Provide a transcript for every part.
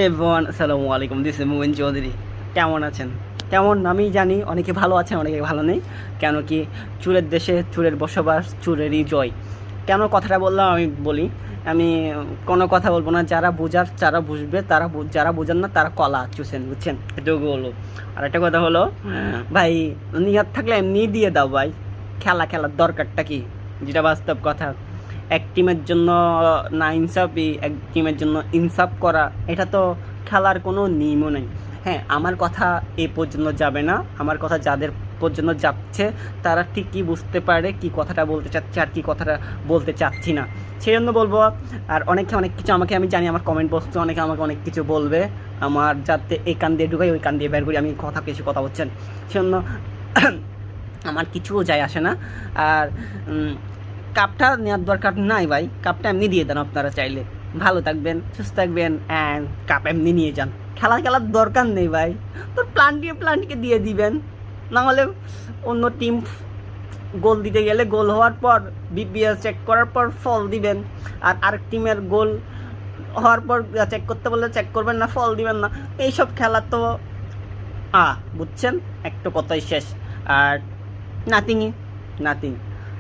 Everyone আসসালামু আলাইকুম, this is Mubin Chowdhury. কেমন আছেন? কেমন আমি জানি অনেকে ভালো আছেন, অনেকে ভালো নেই। কেন কি চোরের দেশে চোরের বসবাস, চোরেরই জয়। কেন কথাটা বললাম আমি বলি। আমি কোনো কথা বলবো না, যারা বোঝার যারা বুঝবে তারা, যারা বোঝেন না তারা কলা চুষেন, বুঝছেন? এটুকু হলো। আর একটা কথা হলো, ভাই নিয়াত থাকলে এমনি দিয়ে দাও ভাই। খেলার দরকারটা কি, যেটা বাস্তব কথা। এক টিমের জন্য না ইনসাফই, এক টিমের জন্য ইনসাফ করা, এটা তো খেলার কোনো নিয়মও নেই। হ্যাঁ, আমার কথা এ পর্যন্ত যাবে না, আমার কথা যাদের পর্যন্ত যাচ্ছে তারা ঠিকই বুঝতে পারে কি কথাটা বলতে চাচ্ছে আর কি কথাটা বলতে চাচ্ছি না, সেই জন্য বলবো। আর অনেকে অনেক কিছু আমাকে, আমি জানি আমার কমেন্ট বক্সে অনেকে আমাকে অনেক কিছু বলবে, আমার যাতে এই কান দিয়ে ঢুকাই ওই কান দিয়ে বের করি, আমি কিছু কথা বলছেন, সেজন্য আমার কিছুও যায় আসে না। আর কাপটা নেওয়ার দরকার নাই ভাই, কাপটা এমনি দিয়ে দেন আপনারা চাইলে। ভালো থাকবেন, সুস্থ থাকবেন, অ্যান্ড কাপ এমনি নিয়ে যান। খেলার দরকার নেই ভাই, তোর প্লান্টকে দিয়ে দিবেন। নাহলে অন্য টিম গোল দিতে গেলে গোল হওয়ার পর বিপিএল চেক করার পর ফল দিবেন, আর আরেক টিমের গোল হওয়ার পর চেক করতে বললে চেক করবেন না, ফল দিবেন না। এইসব খেলা তো বুঝছেন, একটু কথাই শেষ। আর নাথিং।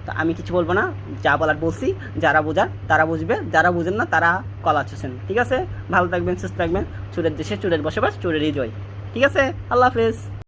তো আমি কিছু বলবো না, যা বলার বলছি। যারা বোঝার তারা বুঝবে, যারা বুঝেন না তারা কলা চুষেন। ঠিক আছে, ভালো থাকবেন, সুস্থ থাকবেন। চোরের দেশে চোরের বসবাস, চোরেরই জয়। ঠিক আছে, আল্লাহ হাফেজ।